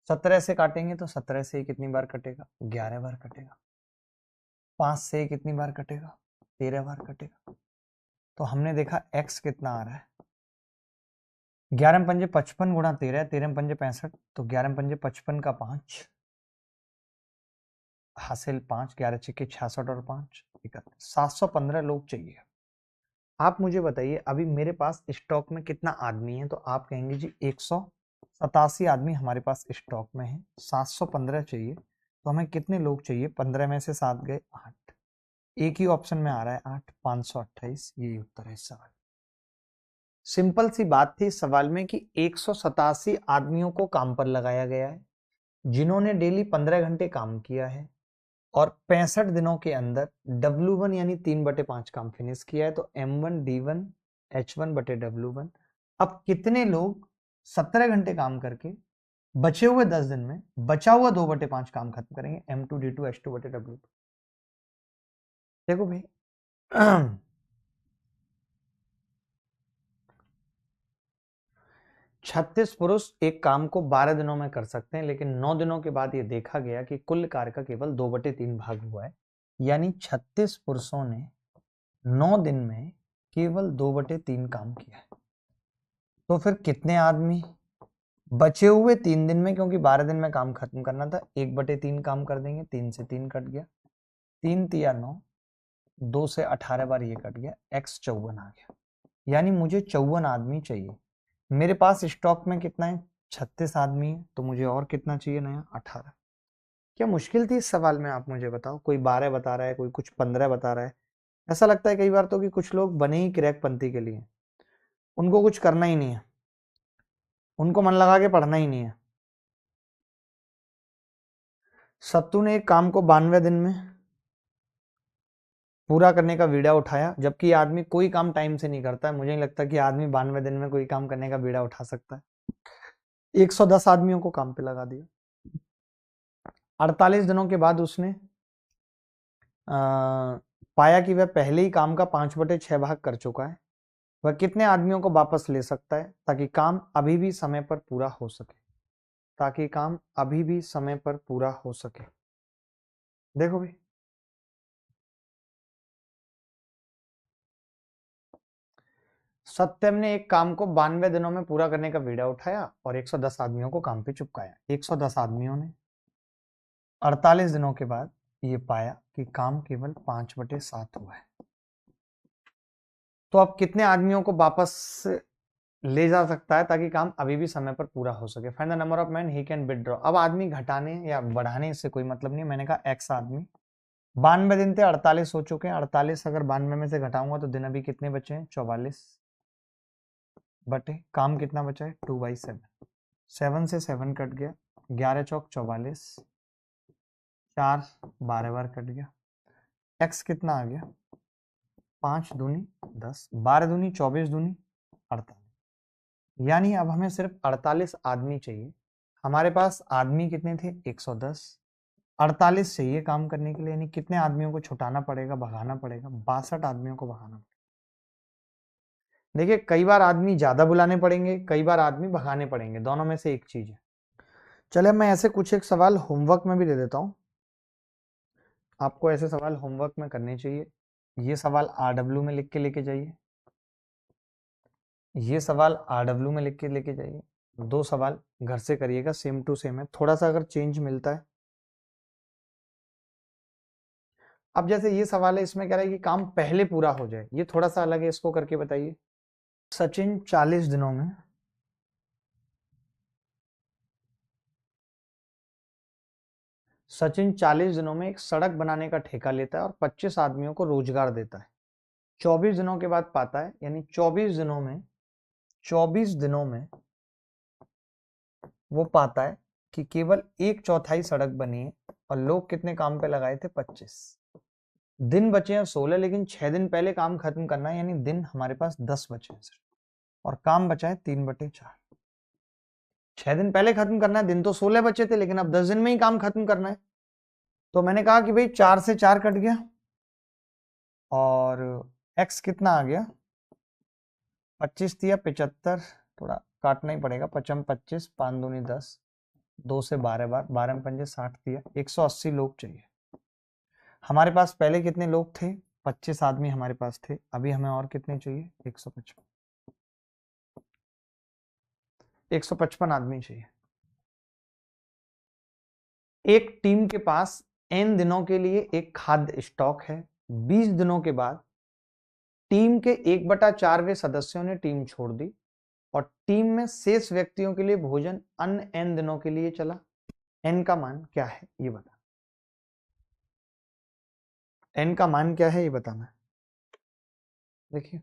A: 17 से काटेंगे तो 17 से कितनी बार कटेगा, 11 बार कटेगा। 5 से कितनी बार कटेगा, 13 बार कटेगा। तो हमने देखा x कितना आ रहा है, 11 पंजे 55 गुणा 13, 13 पंजे 65, तो 11 पंजे 55 का 5 हासिल 5, 11 छिके 66 और 5 31, 715 लोग चाहिए। आप मुझे बताइए अभी मेरे पास स्टॉक में कितना आदमी है, तो आप कहेंगे जी 187 आदमी हमारे पास स्टॉक में है, 715 चाहिए, तो हमें कितने लोग चाहिए, 15 में से 7 गए 8, एक ही ऑप्शन में आ रहा है 8, 528, यही उत्तर है इस सवाल। सिंपल सी बात थी इस सवाल में कि 187 आदमियों को काम पर लगाया गया है, जिन्होंने डेली 15 घंटे काम किया है और 65 दिनों के अंदर W1 यानी 3/5 काम फिनिश किया है, तो M1 D1 H1 बटे W1। अब कितने लोग 17 घंटे काम करके बचे हुए 10 दिन में बचा हुआ 2/5 काम खत्म करेंगे, M2 D2 H2 बटे W2। देखो भाई 36 पुरुष एक काम को 12 दिनों में कर सकते हैं, लेकिन 9 दिनों के बाद यह देखा गया कि कुल कार्य का केवल 2/3 भाग हुआ है, यानी 36 पुरुषों ने 9 दिन में केवल 2/3 काम किया है। तो फिर कितने आदमी बचे हुए 3 दिन में, क्योंकि 12 दिन में काम खत्म करना था, 1/3 काम कर देंगे, 3 से 3 कट गया, 3 तिया 9, 2 से 18 बार ये कट गया, x 54 आ गया, यानी मुझे 54 आदमी चाहिए। मेरे पास स्टॉक में कितना है, 36 आदमी है, तो मुझे और कितना चाहिए नया, 18। क्या मुश्किल थी इस सवाल में, आप मुझे बताओ। कोई 12 बता रहा है, कोई कुछ 15 बता रहा है। ऐसा लगता है कई बार तो कि कुछ लोग बने ही क्रैक पंथी के लिए, उनको कुछ करना ही नहीं है, उनको मन लगा के पढ़ना ही नहीं है। सत्तू ने एक काम को 92 दिन में पूरा करने का बीड़ा उठाया, जबकि आदमी कोई काम टाइम से नहीं करता है। मुझे नहीं लगता कि आदमी 92 दिन में कोई काम करने का बीड़ा उठा सकता है। 110 आदमियों को काम पे लगा दिया। 48 दिनों के बाद उसने पाया कि वह पहले ही काम का 5/6 भाग कर चुका है। वह कितने आदमियों को वापस ले सकता है ताकि काम अभी भी समय पर पूरा हो सके, ताकि काम अभी भी समय पर पूरा हो सके। देखो भाई, सत्यम ने एक काम को 92 दिनों में पूरा करने का बीड़ा उठाया और 110 आदमियों को काम पे चिपकाया। 110 आदमियों ने 48 दिनों के बाद ये पाया कि काम केवल 5/7 हुआ है। तो अब कितने आदमियों को वापस ले जा सकता है ताकि काम अभी भी समय पर पूरा हो सके। Find the number of man he can withdraw. अब आदमी घटाने या बढ़ाने इससे कोई मतलब नहीं है। मैंने कहा एक्स आदमी, 92 दिन थे, 48 हो चुके हैं। 48 अगर 92 में से घटाऊंगा तो दिन अभी कितने बचे हैं? 44 बटे काम कितना बचा है? 2/7। 7 से 7 कट गया, 11 चौक 44, 4 12 बार कट गया। एक्स कितना आ गया? 5 दूनी 10, 12 दूनी 24, दूनी 48। यानी अब हमें सिर्फ 48 आदमी चाहिए। हमारे पास आदमी कितने थे? 110। 48 चाहिए काम करने के लिए, यानी कितने आदमियों को छुटाना पड़ेगा, भगाना पड़ेगा? 62 आदमियों को भगाना पड़ेगा। देखिए, कई बार आदमी ज्यादा बुलाने पड़ेंगे, कई बार आदमी भगाने पड़ेंगे, दोनों में से एक चीज है। चले, मैं ऐसे कुछ एक सवाल होमवर्क में भी दे देता हूं। आपको ऐसे सवाल होमवर्क में करने चाहिए। ये सवाल RW में लिख के लेके जाइए, ये सवाल RW में लिख के लेके जाइए। 2 सवाल घर से करिएगा, सेम टू सेम है, थोड़ा सा अगर चेंज मिलता है। अब जैसे ये सवाल है, इसमें कह रहा है कि काम पहले पूरा हो जाए, ये थोड़ा सा अलग है, इसको करके बताइए। सचिन 40 दिनों में सचिन 40 दिनों में एक सड़क बनाने का ठेका लेता है और 25 आदमियों को रोजगार देता है। 24 दिनों के बाद पाता है, यानी 24 दिनों में वो पाता है कि केवल 1/4 सड़क बनी है और लोग कितने काम पे लगाए थे? 25। दिन बचे हैं 16, लेकिन 6 दिन पहले काम खत्म करना है, यानी दिन हमारे पास 10 बचे हैं सिर्फ, और काम बचा है 3/4। 6 दिन पहले खत्म करना है, दिन तो 16 बचे थे, लेकिन अब 10 दिन में ही काम खत्म करना है। तो मैंने कहा कि भाई 4 से 4 कट गया और x कितना आ गया? 25 दिया, 75, थोड़ा काटना ही पड़ेगा। 55 25, 5 दूनी 10, 2 से 12 बार, 12 में 5 60 दिया। 180 लोग चाहिए। हमारे पास पहले कितने लोग थे? 25 आदमी हमारे पास थे। अभी हमें और कितने चाहिए? 155। 155 आदमी चाहिए। एक टीम के पास n दिनों के लिए एक खाद्य स्टॉक है। 20 दिनों के बाद टीम के 1/4वें सदस्यों ने टीम छोड़ दी और टीम में शेष व्यक्तियों के लिए भोजन अन्य n दिनों के लिए चला। n का मान क्या है ये बता। n का मान क्या है ये बताना है। देखिए,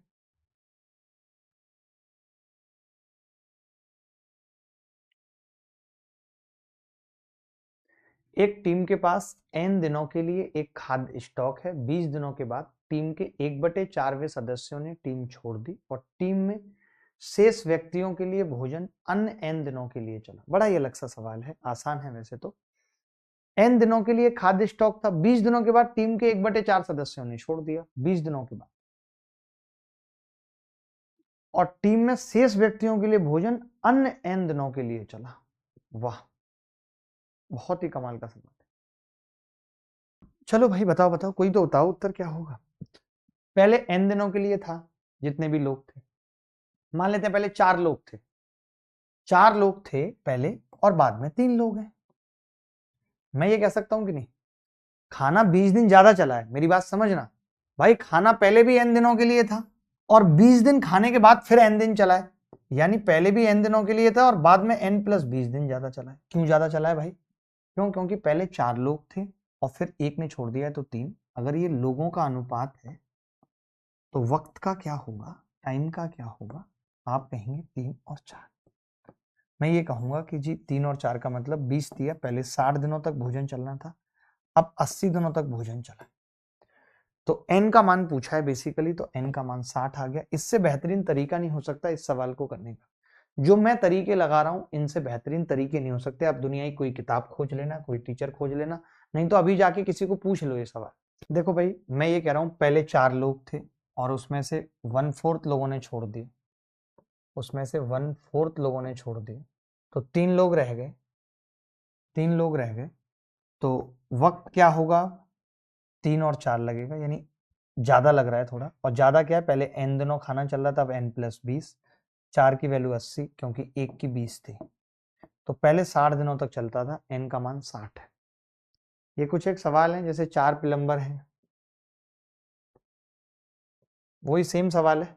A: एक टीम के पास n दिनों के लिए एक खाद्य स्टॉक है। 20 दिनों के बाद टीम के 1/4वें सदस्यों ने टीम छोड़ दी और टीम में शेष व्यक्तियों के लिए भोजन अन्य n दिनों के लिए चला। बड़ा ही अलग सा सवाल है, आसान है वैसे तो। n दिनों के लिए खाद्य स्टॉक था, 20 दिनों के बाद टीम के 1/4 सदस्यों ने छोड़ दिया, 20 दिनों के बाद, और टीम में शेष व्यक्तियों के लिए भोजन अन्य n दिनों के लिए चला। वाह, बहुत ही कमाल का सवाल है। चलो भाई, बताओ बताओ, कोई तो बताओ उत्तर क्या होगा। पहले n दिनों के लिए था, जितने भी लोग थे, मान लेते हैं पहले 4 लोग थे, 4 लोग थे पहले और बाद में 3 लोग हैं। मैं ये कह सकता हूं कि नहीं, खाना 20 दिन ज्यादा चला है। मेरी बात समझना भाई, खाना पहले भी n दिनों के लिए था और 20 दिन खाने के बाद फिर n दिन चला है, यानी पहले भी n दिनों के लिए था और बाद में n+20 दिन ज्यादा चला है। क्यों ज्यादा चला है भाई? क्यों? क्योंकि पहले 4 लोग थे और फिर एक ने छोड़ दिया है तो 3। अगर ये लोगों का अनुपात है तो वक्त का क्या होगा, टाइम का क्या होगा? आप कहेंगे 3 और 4। मैं ये कहूंगा कि जी 3 और 4 का मतलब 20 दिया, पहले 60 दिनों तक भोजन चलना था, अब 80 दिनों तक भोजन चला। तो n का मान पूछा है बेसिकली, तो n का मान 60 आ गया। इससे बेहतरीन तरीका नहीं हो सकता इस सवाल को करने का। जो मैं तरीके लगा रहा हूं, इनसे बेहतरीन तरीके नहीं हो सकते। आप दुनिया की कोई किताब खोज लेना, कोई टीचर खोज लेना, नहीं तो अभी जाके किसी को पूछ लो ये सवाल। देखो भाई, मैं ये कह रहा हूं पहले 4 लोग थे और उसमें से 1/4 लोगों ने छोड़ दिए, उसमें से 1/4 लोगों ने छोड़ दिए, तो 3 लोग रह गए, 3 लोग रह गए। तो वक्त क्या होगा? 3 और 4 लगेगा, यानी ज्यादा लग रहा है थोड़ा। और ज्यादा क्या है, पहले n दिनों खाना चल रहा था, अब n+20, 4 की वैल्यू 80 क्योंकि 1 की 20 थी, तो पहले 60 दिनों तक चलता था। n का मान 60 है। ये कुछ एक सवाल है, जैसे 4 प्लम्बर हैं, वही सेम सवाल है,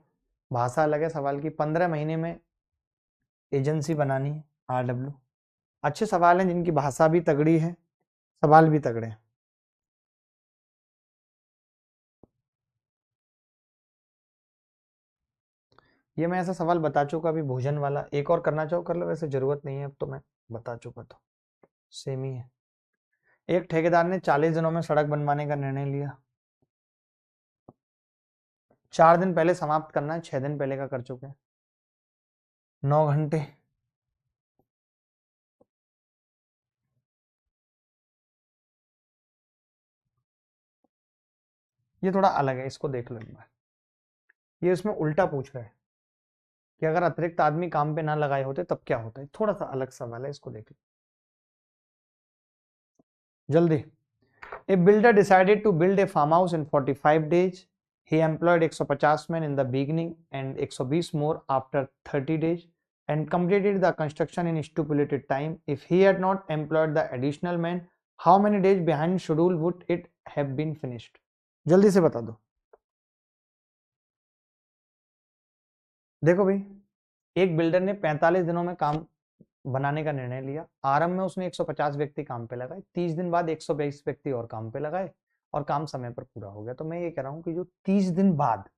A: भाषा अलग है सवाल की। 15 महीने में एजेंसी बनानी है, RW। अच्छे सवाल हैं, जिनकी भाषा भी तगड़ी है, सवाल भी तगड़े हैं। ये मैं ऐसा सवाल बता चुका अभी, भोजन वाला। एक और करना चाहो कर लो, वैसे जरूरत नहीं है, अब तो मैं बता चुका, तो सेम ही है। एक ठेकेदार ने 40 दिनों में सड़क बनवाने का निर्णय लिया। 4 दिन पहले समाप्त करना है, 6 दिन पहले का कर चुके हैं। 9 घंटे। ये थोड़ा अलग है, इसको देख लो एक बार। ये इसमें उल्टा पूछ रहा है कि अगर अतिरिक्त आदमी काम पे ना लगाए होते तब क्या होता है। थोड़ा सा अलग सवाल है, इसको देख लो जल्दी। A builder decided to build a farmhouse in 45 days. He employed 150 men in the beginning and 120 more after 30 days and completed the construction in stipulated time. If he had not employed the additional men, how many days behind schedule would it have been finished? जल्दी से बता दो। देखो भाई, एक builder ने 45 दिनों में काम बनाने का निर्णय लिया। आरंभ में उसने 150 व्यक्ति काम पे लगाए, 30 दिन बाद 120 व्यक्ति और काम पे लगाए और काम समय पर पूरा हो गया। तो मैं ये कह रहा हूं कि जो 30 दिन बाद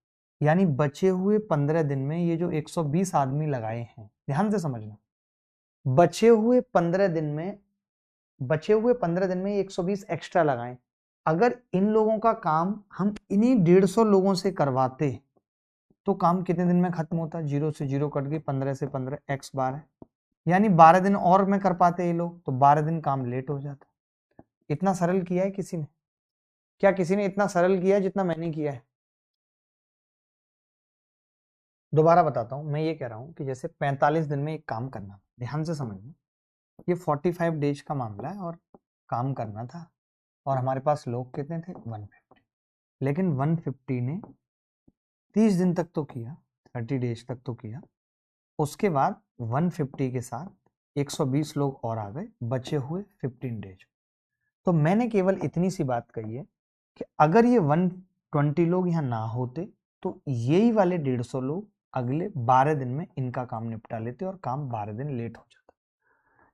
A: यानी बचे हुए 15 दिन में ये जो 120 आदमी लगाए हैं, ध्यान से समझना, बचे हुए 15 दिन में, बचे हुए 15 दिन में 120 एक्स्ट्रा लगाए। अगर इन लोगों का काम हम इन्हीं 150 लोगों से करवाते तो काम कितने दिन में खत्म होता? 0 से 0 कट गई, 15 से 15 x 12, यानी 12 दिन और में कर पाते ये लोग, तो 12 दिन काम लेट हो जाता। इतना सरल किया है किसी ने? क्या किसी ने इतना सरल किया है जितना मैंने किया है? दोबारा बताता हूं, मैं ये कह रहा हूं कि जैसे 45 दिन में एक काम करना, ध्यान से समझना, ये 45 डेज का मामला है और काम करना था और हमारे पास लोग कितने थे? 150। लेकिन 150 ने 30 दिन तक तो किया, 30 डेज तक तो किया, उसके बाद 150 के साथ 120 लोग और आ गए, बचे हुए 15 डेज। तो मैंने केवल इतनी सी बात कही है कि अगर ये 120 लोग यहाँ ना होते तो यही वाले 150 लोग अगले 12 दिन में इनका काम निपटा लेते और काम 12 दिन लेट हो जाता।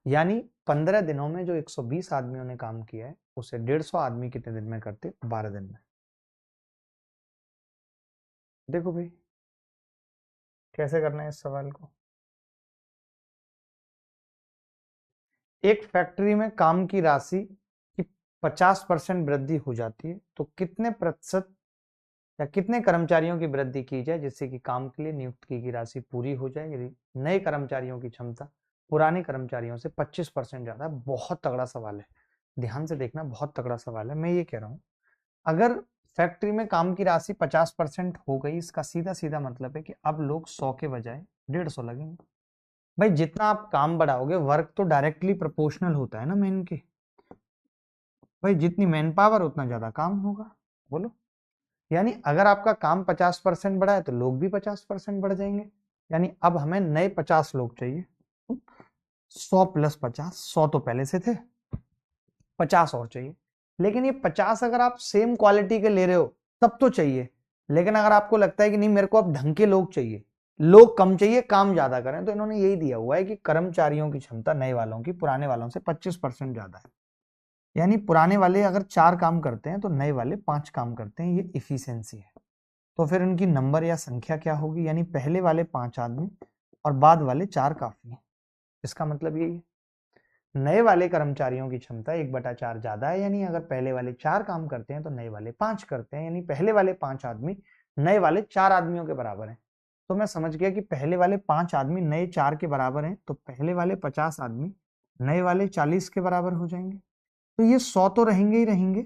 A: यानी 15 दिनों में जो 120 आदमियों ने काम किया है उसे 150 आदमी कितने दिन में करते? 12 दिन में। देखो भाई कैसे करना है इस सवाल को। एक फैक्ट्री में काम की राशि की 50% वृद्धि हो जाती है तो कितने प्रतिशत या कितने कर्मचारियों की वृद्धि की जाए जिससे कि काम के लिए नियुक्त की गई राशि पूरी हो जाए? यदि नए कर्मचारियों की क्षमता पुराने कर्मचारियों से 25% ज्यादा है। बहुत तगड़ा सवाल है, ध्यान से देखना, बहुत तगड़ा सवाल है। मैं ये कह रहा हूं, अगर फैक्ट्री में काम की राशि 50% हो गई, इसका सीधा सीधा मतलब है कि अब लोग 100 के बजाय 150 लगेंगे। भाई जितना आप काम बढ़ाओगे, वर्क तो डायरेक्टली प्रोपोर्शनल होता है ना मैन के। भाई जितनी मैन पावर उतना ज्यादा काम होगा, बोलो। यानी अगर आपका काम 50% बढ़ा है तो लोग भी 50% बढ़ जाएंगे। यानी अब हमें नए 50 लोग चाहिए। 100 + 50, 100 तो पहले से थे, 50 और चाहिए। लेकिन ये 50 अगर आप सेम क्वालिटी के ले रहे हो तब तो चाहिए। लेकिन अगर आपको लगता है कि नहीं, मेरे को अब ढंग के लोग चाहिए, लोग कम चाहिए, काम ज्यादा करें, तो इन्होंने यही दिया हुआ है कि कर्मचारियों की क्षमता नए वालों की पुराने वालों से 25% ज्यादा है। यानी पुराने वाले अगर 4 काम करते हैं तो नए वाले 5 काम करते हैं, ये इफिशियंसी है। तो फिर उनकी नंबर या संख्या क्या होगी? यानी पहले वाले 5 आदमी और बाद वाले 4 काफी है। इसका मतलब यही है, नए वाले कर्मचारियों की क्षमता 1/4 ज्यादा है। यानी अगर पहले वाले 4 काम करते हैं तो नए वाले 5 करते हैं, यानी पहले वाले 5 आदमी नए वाले 4 आदमियों के बराबर हैं। तो मैं समझ गया कि पहले वाले 5 आदमी नए 4 के बराबर हैं, तो पहले वाले 50 आदमी नए वाले 40 के बराबर हो जाएंगे। तो ये 100 तो रहेंगे ही रहेंगे,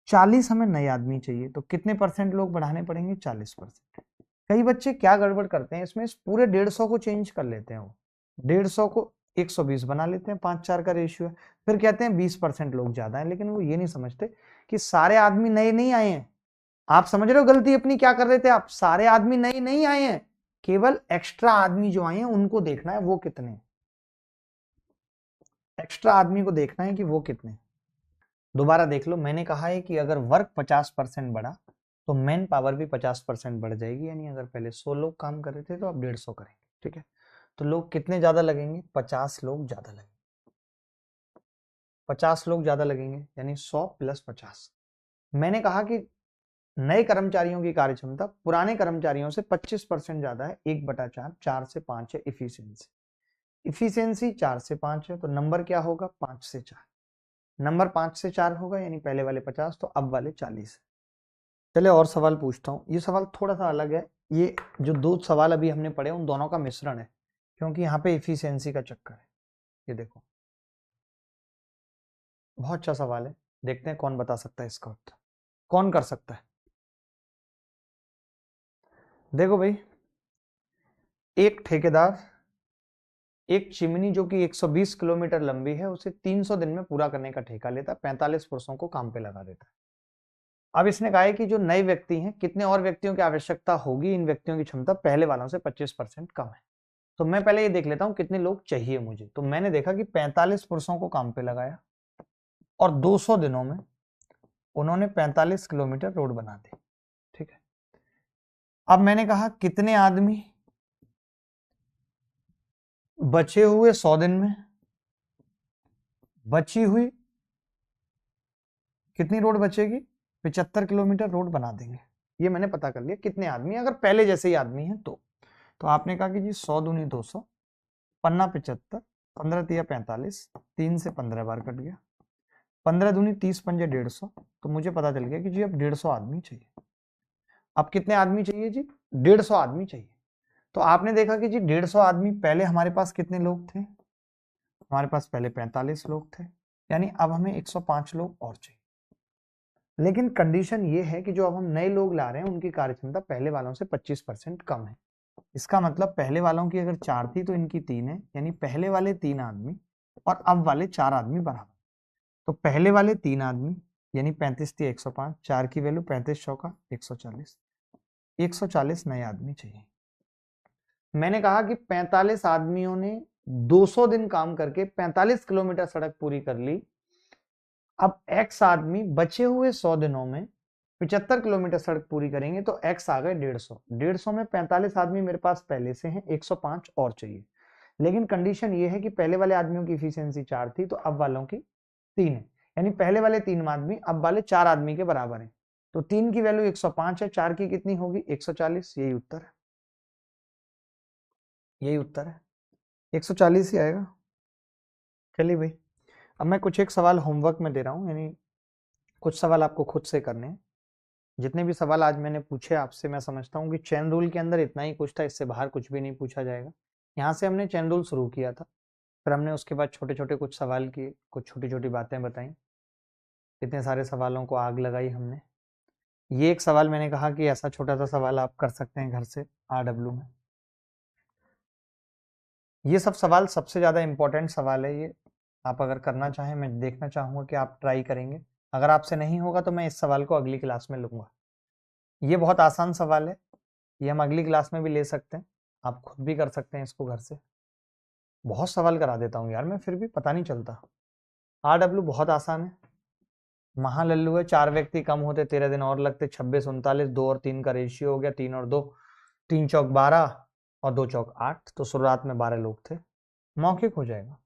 A: 40 हमें नए आदमी चाहिए, तो कितने % लोग बढ़ाने पड़ेंगे? 40%। कई बच्चे क्या गड़बड़ करते हैं इसमें, इस पूरे 150 को चेंज कर लेते हैं। वो 150 को 120 बना लेते हैं, 5-4 का रेशियो है, फिर कहते हैं 20% लोग ज्यादा है। लेकिन वो ये नहीं समझते कि सारे आदमी नए नहीं आए हैं। आप समझ रहे हो गलती अपनी क्या कर रहे थे आप? सारे आदमी नए नहीं आए हैं, केवल एक्स्ट्रा आदमी जो आए हैं उनको देखना है वो कितने, एक्स्ट्रा आदमी को देखना है कि वो कितने। दोबारा देख लो, मैंने कहा है कि अगर वर्क 50% बढ़ा तो मैन पावर भी 50% बढ़ जाएगी। यानी अगर पहले 100 लोग काम कर रहे थे तो अब 150 करेंगे, ठीक है। तो लोग कितने ज्यादा लगेंगे? 50 लोग ज्यादा लगेंगे। 50 लोग ज्यादा लगेंगे यानी 100 + 50। मैंने कहा कि नए कर्मचारियों की कार्यक्षमता पुराने कर्मचारियों से 25% ज्यादा है। 1/4, 4 से 5 है इफिशियंसी। इफिशियंसी 4 से 5 है तो नंबर क्या होगा? 5 से 4। नंबर 5 से 4 होगा यानी पहले वाले 50 तो अब वाले 40 है। चलिए और सवाल पूछता हूँ। ये सवाल थोड़ा सा अलग है। ये जो दो सवाल अभी हमने पढ़े उन दोनों का मिश्रण है, क्योंकि यहाँ पे इफिशियंसी का चक्कर है। ये देखो, बहुत अच्छा सवाल है। देखते हैं कौन बता सकता है इसका उत्तर, कौन कर सकता है। देखो भाई, एक ठेकेदार एक चिमनी जो कि 120 किलोमीटर लंबी है उसे 300 दिन में पूरा करने का ठेका लेता है, 45 पुरुषों को काम पे लगा देता है। अब इसने कहा है कि जो नए व्यक्ति हैं, कितने और व्यक्तियों की आवश्यकता होगी, इन व्यक्तियों की क्षमता पहले वालों से 25% कम है। तो मैं पहले ये देख लेता हूं कितने लोग चाहिए मुझे। तो मैंने देखा कि 45 पुरुषों को काम पे लगाया और 200 दिनों में उन्होंने 45 किलोमीटर रोड बना दी। ठीक है, अब मैंने कहा कितने आदमी बचे हुए 100 दिन में बची हुई कितनी रोड बचेगी? 75 किलोमीटर रोड बना देंगे। ये मैंने पता कर लिया कितने आदमी, अगर पहले जैसे ही आदमी है तो आपने कहा कि जी 100 दूनी 200, पन्ना 75, 15 तिया 45, 3 से 15 बार कट गया, 15 दूनी 30, पंजे 150। तो मुझे पता चल गया कि जी अब 150 आदमी चाहिए। अब कितने आदमी चाहिए जी? 150 आदमी चाहिए। तो आपने देखा कि जी 150 आदमी, पहले हमारे पास कितने लोग थे? हमारे पास पहले 45 लोग थे, यानी अब हमें 105 लोग और चाहिए। लेकिन कंडीशन ये है कि जो अब हम नए लोग ला रहे हैं उनकी कार्यक्षमता पहले वालों से 25% कम है। इसका मतलब पहले वालों की अगर 4 थी तो इनकी 3 है, यानी पहले वाले 3 आदमी और अब वाले 4 आदमी बराबर। तो पहले वाले 3 आदमी यानी 35 थी 105, 4 की वैल्यू 35 चौका 140, 140 नए आदमी चाहिए। मैंने कहा कि 45 आदमियों ने 200 दिन काम करके 45 किलोमीटर सड़क पूरी कर ली। अब एक्स आदमी बचे हुए 100 दिनों में 75 किलोमीटर सड़क पूरी करेंगे तो एक्स आ गए 150। 150 में 45 आदमी मेरे पास पहले से हैं, 105 और चाहिए। लेकिन कंडीशन ये है कि पहले वाले आदमियों की इफिशियंसी 4 थी तो अब वालों की 3 है, यानी पहले वाले 3 आदमी अब वाले 4 आदमी के बराबर हैं। तो 3 की वैल्यू 105 है, 4 की कितनी होगी? 140। यही उत्तर है, यही उत्तर है, 140 ही आएगा। चलिए भाई, अब मैं कुछ एक सवाल होमवर्क में दे रहा हूँ, यानी कुछ सवाल आपको खुद से करने हैं। जितने भी सवाल आज मैंने पूछे आपसे, मैं समझता हूँ कि चेन रूल के अंदर इतना ही कुछ था, इससे बाहर कुछ भी नहीं पूछा जाएगा। यहाँ से हमने चेन रूल शुरू किया था, फिर हमने उसके बाद छोटे छोटे कुछ सवाल किए, कुछ छोटी छोटी बातें बताई, इतने सारे सवालों को आग लगाई हमने। ये एक सवाल मैंने कहा कि ऐसा छोटा सा सवाल आप कर सकते हैं घर से RW में। ये सब सवाल सबसे ज़्यादा इंपॉर्टेंट सवाल है ये, आप अगर करना चाहें, मैं देखना चाहूँगा कि आप ट्राई करेंगे। अगर आपसे नहीं होगा तो मैं इस सवाल को अगली क्लास में लूँगा। ये बहुत आसान सवाल है, ये हम अगली क्लास में भी ले सकते हैं, आप खुद भी कर सकते हैं इसको घर से। बहुत सवाल करा देता हूँ यार मैं, फिर भी पता नहीं चलता। RW बहुत आसान है, महालल्लू है, 4 व्यक्ति कम होते 13 दिन और लगते, 26 39, 2 और 3 का रेशियो हो गया, 3 और 2, 3 चौक 12 और 2 चौक 8, तो शुरुआत में 12 लोग थे, मौखिक हो जाएगा।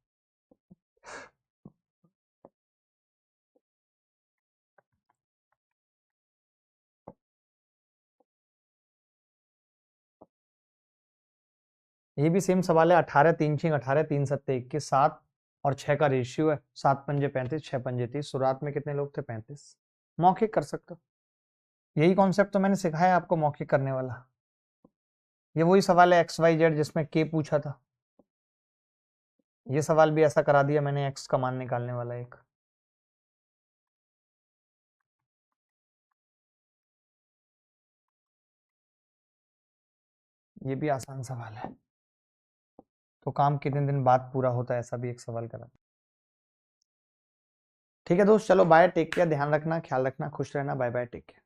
A: ये भी सेम सवाल है, 18 3 6 18, 3 7 21, 7 और 6 का रेशियो है, 7 पंजे 35, 6 पंजे 30, शुरुआत में कितने लोग थे? 35। मौखिक कर सकते हो, यही कॉन्सेप्ट तो मैंने सिखाया आपको मौखिक करने वाला। ये वही सवाल है XYZ जिसमें K पूछा था, ये सवाल भी ऐसा करा दिया मैंने, X का मान निकालने वाला एक। ये भी आसान सवाल है, तो काम कितने दिन बाद पूरा होता है, ऐसा भी एक सवाल करा। ठीक है दोस्त, चलो बाय, टेक केयर, ध्यान रखना, ख्याल रखना, खुश रहना, बाय बाय, टेक केयर।